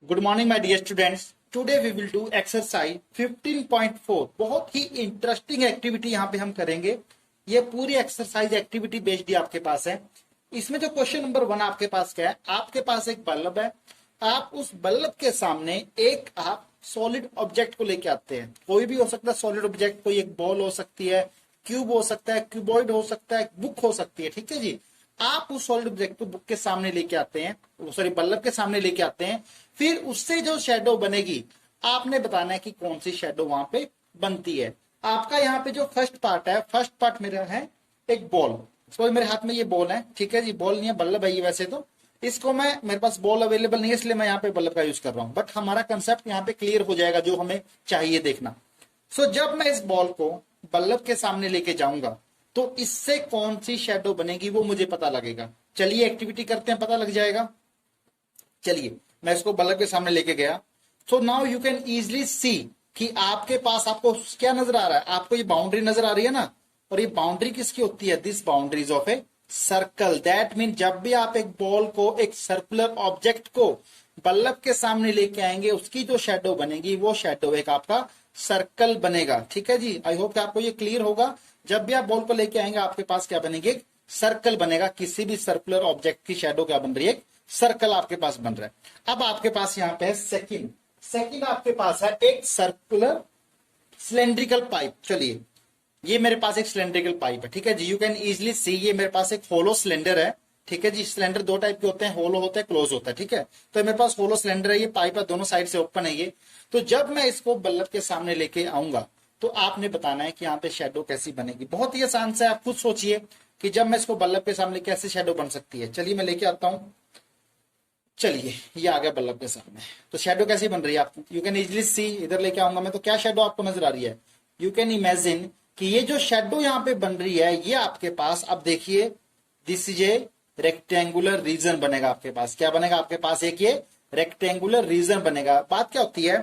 Good morning my dear students. Today we will do exercise 15.4। बहुत ही interesting activity यहाँ पे हम करेंगे। ये पूरी एक्सरसाइज एक्टिविटी बेस्ड ही आपके पास है। इसमें जो क्वेश्चन नंबर 1 आपके पास क्या है, आपके पास एक बल्ब है। आप उस बल्ब के सामने एक आप सॉलिड ऑब्जेक्ट को लेके आते हैं। कोई भी हो सकता है सॉलिड ऑब्जेक्ट, कोई एक बॉल हो सकती है, क्यूब हो सकता है, क्यूबॉइड हो सकता है, बुक हो सकती है। ठीक है जी। आप उस सॉलिड ऑब्जेक्ट को बुक के सामने लेके आते हैं, सॉरी बल्ब के सामने लेके आते हैं। फिर उससे जो शेडो बनेगी आपने बताना है कि कौन सी शेडो वहां पे बनती है। आपका यहाँ पे जो फर्स्ट पार्ट है, फर्स्ट पार्ट मेरा है एक बॉल। सो मेरे हाथ में ये बॉल है, ठीक है जी। बॉल नहीं है, बल्ब है ये। वैसे तो इसको मैं, मेरे पास बॉल अवेलेबल नहीं है इसलिए मैं यहाँ पे बल्ब का यूज कर रहा हूं, बट हमारा कंसेप्ट यहाँ पे क्लियर हो जाएगा जो हमें चाहिए देखना। सो जब मैं इस बॉल को बल्ब के सामने लेके जाऊंगा तो इससे कौन सी शेडो बनेगी वो मुझे पता लगेगा। चलिए एक्टिविटी करते हैं, पता लग जाएगा। चलिए मैं इसको बल्ब के सामने लेके गया। So now you can easily सी कि आपके पास आपको क्या नजर आ रहा है। आपको ये बाउंड्री नजर आ रही है ना, और ये बाउंड्री किसकी होती है? This boundaries of a circle. That mean जब भी आप एक बॉल को, एक सर्कुलर ऑब्जेक्ट को बल्ब के सामने लेके आएंगे, उसकी जो शेडो बनेगी वो शेडो एक आपका सर्कल बनेगा। ठीक है जी। आई होप कि आपको ये क्लियर होगा। जब भी आप बॉल को लेके आएंगे आपके पास क्या बनेगी? एक सर्कल बनेगा। किसी भी सर्कुलर ऑब्जेक्ट की शेडो क्या बन रही है? सर्कल आपके पास बन रहा है। अब आपके पास यहाँ पे है सेकंड आपके पास है एक सर्कुलर सिलेंड्रिकल पाइप। चलिए ये मेरे पास एक सिलेंड्रिकल पाइप है, ठीक है जी। यू कैन इजिली सी ये मेरे पास एक होलो सिलेंडर है, ठीक है जी। सिलेंडर दो टाइप के होते हैं, होलो होता है, क्लोज होता है, ठीक है। तो मेरे पास होलो सिलेंडर है, ये पाइप है, दोनों साइड से ओपन है ये। तो जब मैं इसको बल्ब के सामने लेके आऊंगा तो आपने बताना है कि यहाँ पे शेडो कैसी बनेगी। बहुत ही आसान से आप खुद सोचिए कि जब मैं इसको बल्ब के सामने कैसे शेडो बन सकती है। चलिए मैं लेके आता हूं। चलिए ये आ गया बल्ब के सामने। तो शेडो कैसी बन रही है आपको? यू कैन इजिली सी। इधर लेके आऊंगा मैं तो क्या शेडो आपको नजर आ रही है? यू कैन इमेजिन कि ये जो शेडो यहाँ पे बन रही है ये आपके पास, अब देखिए, this is a rectangular reason बनेगा आपके पास। क्या बनेगा आपके पास? एक ये रेक्टेंगुलर रीजन बनेगा। बात क्या होती है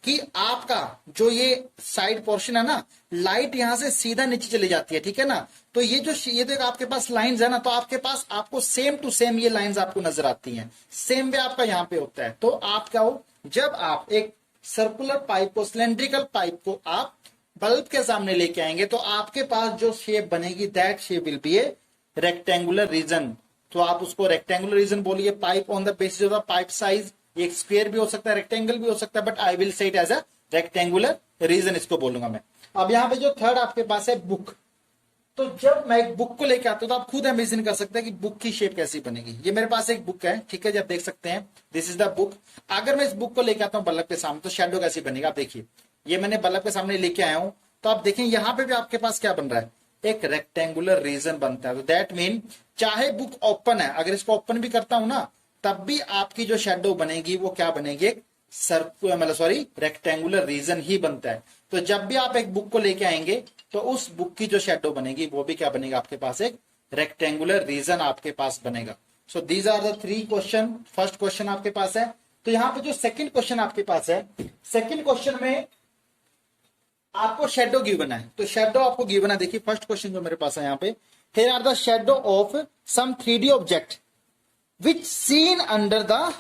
कि आपका जो ये साइड पोर्शन है ना, लाइट यहां से सीधा नीचे चली जाती है, ठीक है ना। तो ये तो आपके पास लाइंस है ना, तो आपके पास आपको सेम टू सेम ये लाइंस आपको नजर आती हैं। सेम वे आपका यहाँ पे होता है। तो आप क्या हो, जब आप एक सर्कुलर पाइप को, सिलेंड्रिकल पाइप को आप बल्ब के सामने लेके आएंगे तो आपके पास जो शेप बनेगी that shape will be a rectangular region. तो आप उसको रेक्टेंगुलर रीजन बोलिए। Pipe on the basis of the pipe size, एक स्क्वायर भी हो सकता है, रेक्टेंगल भी हो सकता है, but I will say it as a rectangular region, इसको बोलूंगा मैं। अब यहाँ पे जो थर्ड आपके पास है बुक। तो जब मैं एक बुक को लेके आता हूं तो आप खुद इमेजिन कर सकते हैं कि बुक की शेप कैसी बनेगी। ये मेरे पास एक बुक है, ठीक है जी, आप देख सकते हैं, दिस इज द बुक। अगर मैं इस बुक को लेके आता हूं बल्ब के सामने तो शेडो कैसी बनेगी आप देखिए। ये मैंने बल्ब के सामने लेके आया हूं तो आप देखें यहां पे भी आपके पास क्या बन रहा है? एक रेक्टेंगुलर रीजन बनता है। तो दैट मीन चाहे बुक ओपन है, अगर इसको ओपन भी करता हूं ना तब भी आपकी जो शेडो बनेगी वो क्या बनेगी? एक सर्कुलर, मतलब सॉरी, रेक्टेंगुलर रीजन ही बनता है। तो जब भी आप एक बुक को लेके आएंगे तो उस बुक की जो शेडो बनेगी वो भी क्या बनेगा आपके पास? एक रेक्टेंगुलर रीजन आपके पास बनेगा। So these are the 3 question. First question आपके पास है। तो यहाँ पे जो सेकंड क्वेश्चन आपके पास है, सेकंड क्वेश्चन में आपको शेडो गिवन है। तो शेडो आपको गिवन है, देखिए फर्स्ट क्वेश्चन जो मेरे पास है यहाँ पे, here are the shadow of some 3D object which seen under the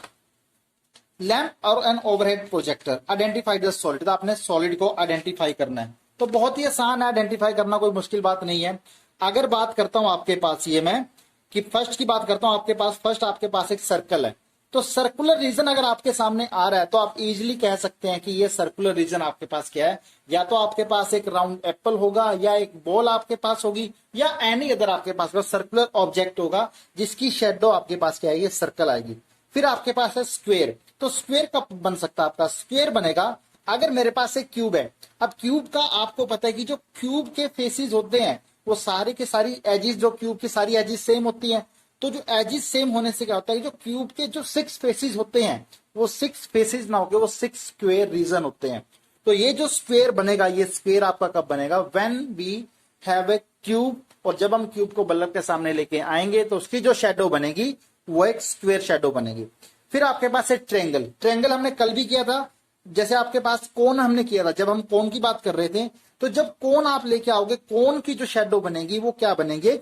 lamp और an overhead projector. Identify the solid. तो आपने सॉलिड को आइडेंटिफाई करना है। तो बहुत ही आसान है आइडेंटिफाई करना, कोई मुश्किल बात नहीं है। अगर बात करता हूं आपके पास ये मैं कि फर्स्ट की बात करता हूं, आपके पास फर्स्ट आपके पास एक सर्कल है। तो सर्कुलर रीजन अगर आपके सामने आ रहा है तो आप इजीली कह सकते हैं कि ये सर्कुलर रीजन आपके पास क्या है? या तो आपके पास एक राउंड एप्पल होगा, या एक बॉल आपके पास होगी, या एनी अदर आपके पास सर्कुलर ऑब्जेक्ट होगा जिसकी शेडो आपके पास क्या है? ये सर्कल आएगी। फिर आपके पास है स्क्वेयर। तो स्क्वेयर कब बन सकता है आपका? स्क्वेयर बनेगा अगर मेरे पास एक क्यूब है। अब क्यूब का आपको पता है कि जो क्यूब के फेसेस होते हैं वो सारी के सारी एजिस, जो क्यूब की सारी एजिस सेम होती हैं। तो जो एजिस सेम होने से क्या होता है, जो क्यूब के जो 6 फेसेस होते हैं वो 6 फेसेस ना होके वो 6 स्क्वेयर रीजन होते हैं। तो ये जो स्क्वेयर बनेगा, ये स्क्वेयर आपका कब बनेगा? When we have a cube. और जब हम क्यूब को बल्ब के सामने लेके आएंगे तो उसकी जो शेडो बनेगी वो एक स्क्वेयर शेडो बनेगी। फिर आपके पास है ट्रेंगल। ट्रेंगल हमने कल भी किया था। जैसे आपके पास कोन हमने किया था, जब हम कोन की बात कर रहे थे, तो जब कोन आप लेके आओगे, कोन की जो शेडो बनेगी वो क्या बनेगी?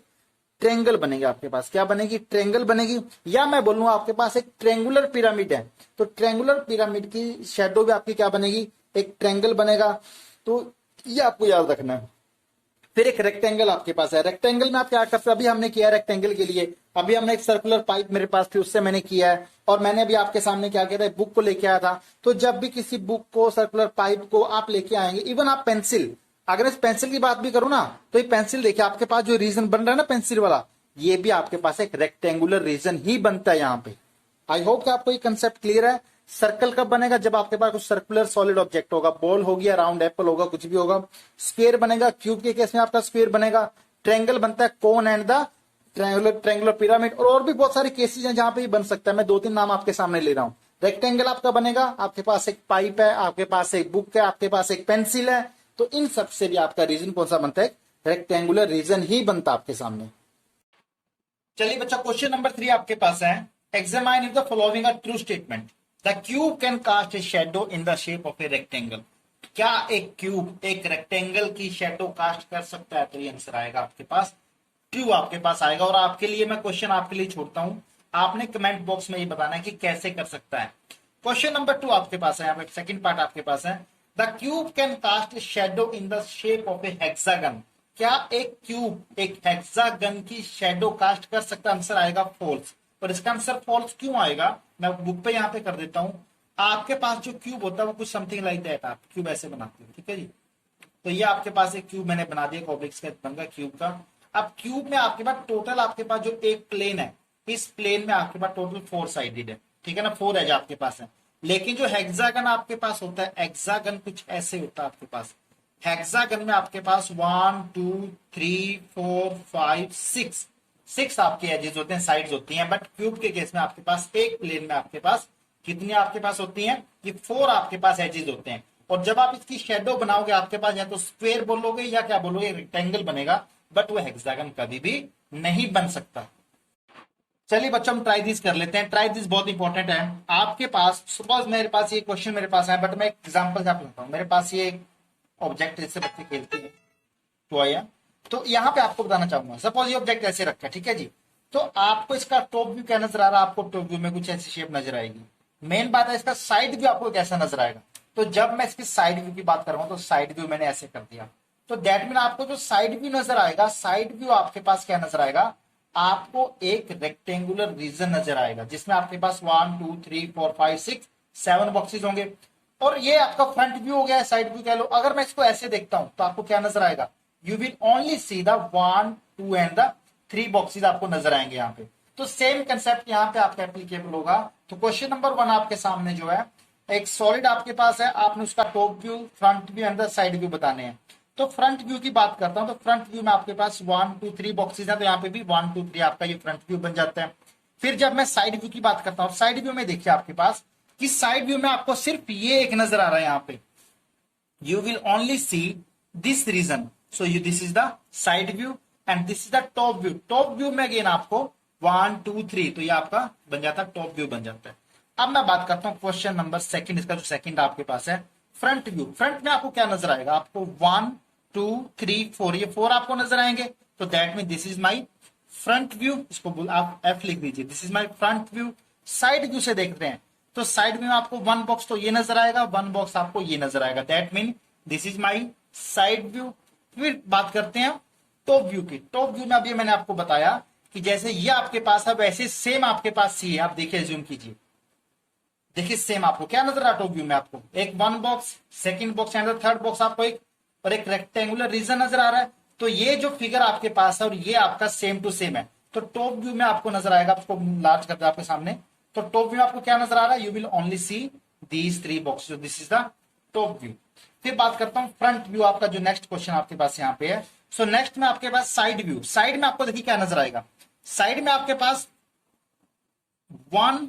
ट्रेंगल बनेगी आपके पास। क्या बनेगी? ट्रेंगल बनेगी। या मैं बोलूँ आपके पास एक ट्रेंगुलर पिरामिड है, तो ट्रेंगुलर पिरामिड की शेडो भी आपकी क्या बनेगी? एक ट्रेंगल बनेगा। तो ये आपको याद रखना है। फिर एक रेक्टेंगल आपके पास है। रेक्टेंगल में आप क्या करते हैं? अभी हमने किया रेक्टेंगल के लिए, अभी हमने एक सर्कुलर पाइप मेरे पास थी, उससे मैंने किया है। और मैंने अभी आपके सामने क्या किया था? बुक को लेके आया था। तो जब भी किसी बुक को, सर्कुलर पाइप को आप लेके आएंगे, इवन आप पेंसिल, अगर इस पेंसिल की बात भी करूं ना, तो ये पेंसिल देखिए आपके पास जो रीजन बन रहा है ना पेंसिल वाला, ये भी आपके पास एक रेक्टेंगुलर रीजन ही बनता है यहाँ पे। आई होप कि आपको ये कंसेप्ट क्लियर है। सर्कल कब बनेगा? जब आपके पास कुछ सर्कुलर सॉलिड ऑब्जेक्ट होगा, बॉल होगी या राउंड एप्पल होगा, कुछ भी होगा। स्क्वायर बनेगा, क्यूब के केस में आपका स्क्वायर बनेगा। ट्रायंगल बनता है cone and the triangular pyramid. और भी बहुत सारे केसेस हैं जहां पे ये बन सकता है। मैं 2-3 नाम आपके सामने ले रहा हूं। रेक्टेंगल आपका बनेगा, आपके पास एक पाइप है, आपके पास एक बुक है, आपके पास एक पेंसिल है। तो इन सब से भी आपका रीजन कौन सा बनता है? रेक्टेंगुलर रीजन ही बनता है आपके सामने। चलिए बच्चा, क्वेश्चन नंबर 3 आपके पास है। Examine if the following a true statement. The cube can cast a shadow in the shape of a rectangle. क्या एक क्यूब एक रेक्टेंगल की शेडो कास्ट कर सकता है? तो ये आंसर आएगा आपके पास ट्रू, आपके पास आएगा। और आपके लिए मैं क्वेश्चन आपके लिए छोड़ता हूं, आपने कमेंट बॉक्स में ये बताना है कि कैसे कर सकता है। क्वेश्चन नंबर 2 आपके पास है, यहाँ पे सेकंड पार्ट आपके पास है। The cube can cast a shadow in the shape of a hexagon. क्या एक क्यूब एक हेक्सागन की शेडो कास्ट कर सकता है? आंसर आएगा फॉल्स। और इसका आंसर फॉल्स क्यों आएगा, मैं बुक पे यहाँ पे कर देता हूं। आपके पास जो क्यूब होता है वो कुछ समथिंग लाइक दैट, आप क्यूब ऐसे बनाते हो, ठीक है जी। तो ये आपके पास एक क्यूब मैंने बना दिया, कॉब्लिक्स का बन गया क्यूब का। अब क्यूब में आपके पास टोटल, आपके पास जो एक प्लेन है, इस प्लेन में आपके पास टोटल 4 साइडेड है, ठीक है ना, 4 एज आपके पास है। लेकिन जो हेक्सागन आपके पास होता है, हेक्सागन कुछ ऐसे होता है आपके पास। हेक्सागन में आपके पास 1 2 3 4 5 6 आपके एजेस होते हैं, साइड्स होती हैं। बट क्यूब के केस में आपके पास एक प्लेन में आपके पास कितनी आपके पास होती हैं? ये 4 आपके पास एजेस होते हैं। और जब आप इसकी शेडो बनाओगे, आपके पास या तो स्क्वायर बोलोगे या क्या बोलोगे, रेक्टेंगल बनेगा। बट वो हेक्सागन कभी भी नहीं बन सकता। चलिए बच्चों, हम ट्राई दिस कर लेते हैं। ट्राई दिस बहुत इंपॉर्टेंट है। आपके पास सपोज मेरे पास ये क्वेश्चन मेरे पास है, बट मैं एग्जांपल से आपको बताता हूं। मेरे पास ये ऑब्जेक्ट जैसे बच्चे खेलते हैं टॉय है, तो यहाँ पे आपको बताना चाहूंगा, सपोज ये ऑब्जेक्ट ऐसे रखा है, ठीक है जी। तो आपको इसका टॉप व्यू क्या नजर आ रहा है? आपको टॉप व्यू में कुछ ऐसी शेप नजर आएगी। मेन बात है इसका साइड व्यू आपको कैसा नजर आएगा। तो जब मैं इसकी साइड व्यू की बात कर रहा हूं, तो साइड व्यू मैंने ऐसे कर दिया। तो दैट मीन आपको जो साइड व्यू नजर आएगा, साइड व्यू आपके पास क्या नजर आएगा? आपको एक रेक्टेंगुलर रीजन नजर आएगा, जिसमें आपके पास 1 2 3 4 5 6 7 बॉक्सेस होंगे। और ये आपका फ्रंट व्यू हो गया, साइड व्यू कह लो। अगर मैं इसको ऐसे देखता हूं, तो आपको क्या नजर आएगा? You will only see the 1 2 and the 3 boxes आपको नजर आएंगे यहाँ पे। तो सेम कंसेप्ट यहाँ पे आपका एप्लीकेबल होगा। तो क्वेश्चन नंबर 1 आपके सामने जो है, एक सॉलिड आपके पास है, आपने उसका top view, front view and the side view बताने हैं। तो फ्रंट व्यू की बात करता हूं, तो फ्रंट व्यू में आपके पास 1 2 3 बॉक्सेस है, तो यहाँ पे भी 1 2 3 आपका ये फ्रंट व्यू बन जाता है। फिर जब मैं साइड व्यू की बात करता हूं, साइड व्यू में देखिए आपके पास कि साइड व्यू में आपको सिर्फ ये एक नजर आ रहा है यहाँ पे। You will only see this region, so you this is the side view and this is the top view. Top view में अगेन आपको 1 2 3, तो ये आपका बन जाता है, टॉप व्यू बन जाता है। अब मैं बात करता हूं क्वेश्चन नंबर सेकंड, इसका जो सेकंड आपके पास है फ्रंट व्यू। फ्रंट में आपको क्या नजर आएगा? आपको 1 2 3 4, ये 4 आपको नजर आएंगे। तो that mean this is my front view. इसको आप एफ लिख दीजिए, this is my front view. Side view से देखते हैं, तो साइड व्यू में आपको 1 बॉक्स तो ये नजर आएगा, 1 बॉक्स आपको ये नजर आएगा। That mean this is my side view. फिर बात करते हैं टॉप व्यू की। टॉप व्यू में अभी मैंने आपको बताया कि जैसे ये आपके पास है, वैसे सेम आपके पास सी है। आप देखिए, जूम कीजिए, देखिए सेम आपको क्या नजर आ रहा है टॉप व्यू में? आपको एक 1 box, second box and third box, आपको एक और एक रेक्टेंगुलर रीजन नजर आ रहा है। तो ये जो फिगर आपके पास है और ये आपका सेम टू सेम है। तो टॉप व्यू में आपको नजर आएगा, आपको लार्ज करते हैं आपके सामने। तो टॉप व्यू में आपको क्या नजर आ रहा है? You will only see these 3 boxes, this is the top view. फिर बात करता हूं फ्रंट व्यू, आपका जो नेक्स्ट क्वेश्चन आपके पास यहाँ पे है। सो नेक्स्ट में आपके पास साइड व्यू। साइड में आपको देखिए क्या नजर आएगा? साइड में आपके पास 1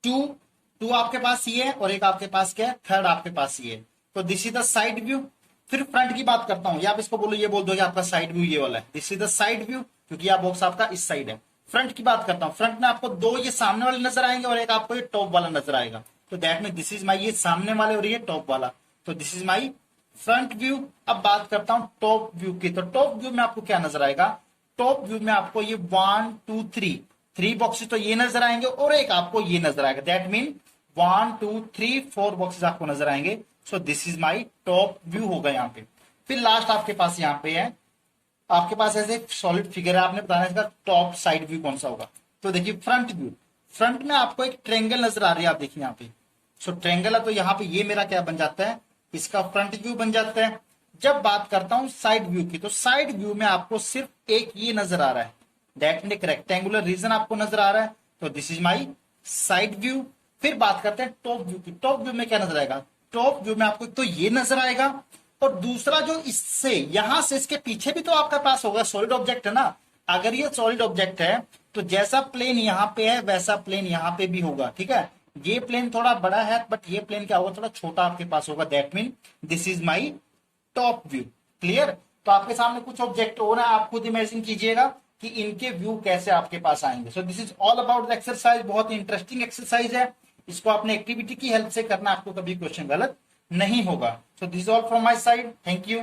2 आपके पास ये है और एक आपके पास क्या है? थर्ड आपके पास ये है। तो this is the side view. फिर फ्रंट की बात करता हूं, या आप इसको बोलो, ये बोल दो कि आपका साइड व्यू ये वाला है, this is the side view, क्योंकि यह बॉक्स आपका इस साइड है। फ्रंट की बात करता हूं, फ्रंट में आपको 2 ये सामने वाले नजर आएंगे और एक आपको ये टॉप वाला नजर आएगा। तो that mean this is my ये सामने वाले और ये टॉप वाला। तो this is my front view. अब बात करता हूं टॉप व्यू की। तो टॉप व्यू में आपको क्या नजर आएगा? टॉप व्यू में आपको ये 1 2 3 बॉक्सेस तो ये नजर आएंगे और एक आपको ये नजर आएगा। दैट मीन 1 2 3 4 बॉक्सेस आपको नजर आएंगे। So this is my top view होगा यहाँ पे। फिर लास्ट आपके पास यहाँ पे है, आपके पास ऐसे सॉलिड फिगर है, आपने बताना है इसका टॉप साइड व्यू कौन सा होगा। तो देखिए फ्रंट व्यू, फ्रंट में आपको एक ट्रेंगल नजर आ रही है, आप देखिए यहाँ पे। सो ट्रेंगल है तो यहाँ पे ये मेरा क्या बन जाता है, इसका फ्रंट व्यू बन जाता है। जब बात करता हूं साइड व्यू की, तो साइड व्यू में आपको सिर्फ एक ये नजर आ रहा है, दैट मीन एक रेक्टेंगुलर रीजन आपको नजर आ रहा है। तो this is my side view. फिर बात करते हैं टॉप व्यू की। टॉप व्यू में क्या नजर आएगा, टॉप व्यू में आपको तो ये नजर आएगा और दूसरा जो इससे यहां से इसके पीछे भी तो आपके पास होगा, सॉलिड ऑब्जेक्ट है ना। अगर ये सॉलिड ऑब्जेक्ट है तो जैसा प्लेन यहां पे है वैसा प्लेन यहां पे भी होगा, ठीक है। ये प्लेन थोड़ा बड़ा है बट ये प्लेन क्या होगा, थोड़ा छोटा आपके पास होगा। That mean this is my top view. Clear. तो आपके सामने कुछ ऑब्जेक्ट हो रहा है, आप खुद इमेजिन कीजिएगा कि इनके व्यू कैसे आपके पास आएंगे। So this is all about the exercise. बहुत ही इंटरेस्टिंग एक्सरसाइज है, इसको आपने एक्टिविटी की हेल्प से करना, आपको कभी क्वेश्चन गलत नहीं होगा। So this all from my side, thank you.